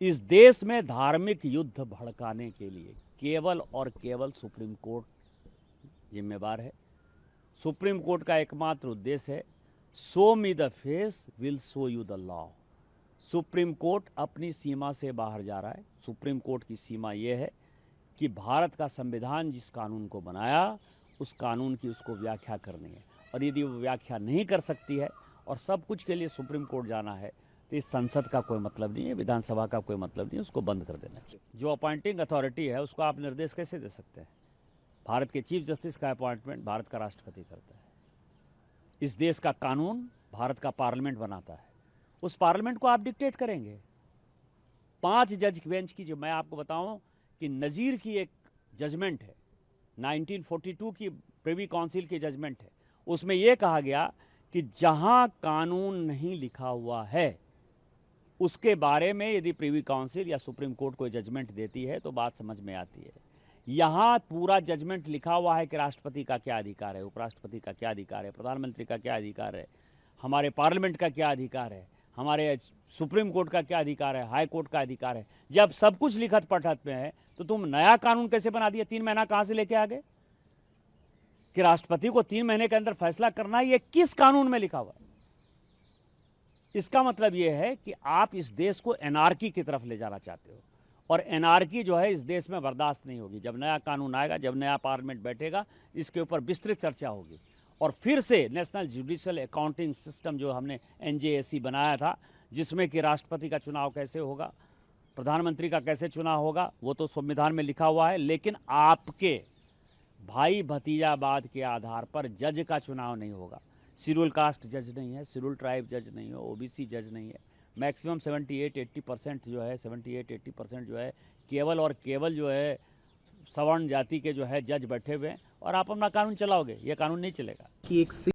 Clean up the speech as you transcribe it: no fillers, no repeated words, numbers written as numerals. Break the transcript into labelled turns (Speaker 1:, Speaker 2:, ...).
Speaker 1: इस देश में धार्मिक युद्ध भड़काने के लिए केवल और केवल सुप्रीम कोर्ट जिम्मेवार है। सुप्रीम कोर्ट का एकमात्र उद्देश्य है, show me the face will show you the law. Supreme court अपनी सीमा से बाहर जा रहा है। सुप्रीम कोर्ट की सीमा यह है कि भारत का संविधान जिस कानून को बनाया उस कानून की उसको व्याख्या करनी है, और यदि वो व्याख्या नहीं कर सकती है और सब कुछ के लिए सुप्रीम कोर्ट जाना है तो इस संसद का कोई मतलब नहीं है, विधानसभा का कोई मतलब नहीं है, उसको बंद कर देना चाहिए। जो अपॉइंटिंग अथॉरिटी है उसको आप निर्देश कैसे दे सकते हैं? भारत के चीफ जस्टिस का अपॉइंटमेंट भारत का राष्ट्रपति करता है। इस देश का कानून भारत का पार्लियामेंट बनाता है। उस पार्लियामेंट को आप डिक्टेट करेंगे? 5 जज बेंच की, जो मैं आपको बताऊं कि नज़ीर की एक जजमेंट है, 1942 की प्रिवी काउंसिल की जजमेंट है, उसमें यह कहा गया कि जहां कानून नहीं लिखा हुआ है उसके बारे में यदि प्रिवी काउंसिल या सुप्रीम कोर्ट कोई जजमेंट देती है तो बात समझ में आती है। यहां पूरा जजमेंट लिखा हुआ है कि राष्ट्रपति का क्या अधिकार है, उपराष्ट्रपति का क्या अधिकार है, प्रधानमंत्री का क्या अधिकार है, हमारे पार्लियामेंट का क्या अधिकार है, हमारे सुप्रीम कोर्ट का क्या अधिकार है, हाई कोर्ट का अधिकार है। जब सब कुछ लिखत पढ़त में है तो तुम नया कानून कैसे बना दिया? 3 महीना कहां से लेके आ गए कि राष्ट्रपति को 3 महीने के अंदर फैसला करना है? ये किस कानून में लिखा हुआ है? इसका मतलब यह है कि आप इस देश को एनार्की की तरफ ले जाना चाहते हो, और एनार्की जो है इस देश में बर्दाश्त नहीं होगी। जब नया कानून आएगा, जब नया पार्लियामेंट बैठेगा, इसके ऊपर विस्तृत चर्चा होगी, और फिर से नेशनल जुडिशियल अकाउंटिंग सिस्टम जो हमने NJAC बनाया था, जिसमें कि राष्ट्रपति का चुनाव कैसे होगा, प्रधानमंत्री का कैसे चुनाव होगा, वो तो संविधान में लिखा हुआ है, लेकिन आपके भाई भतीजावाद के आधार पर जज का चुनाव नहीं होगा। शेड्यूल कास्ट जज नहीं है, शेड्यूल ट्राइब जज नहीं है, OBC जज नहीं है। मैक्सिमम 78-80% जो है, 78-80% जो है केवल और केवल जो है सवर्ण जाति के जो है जज बैठे हुए हैं, और आप अपना कानून चलाओगे। ये कानून नहीं चलेगा।
Speaker 2: कि एक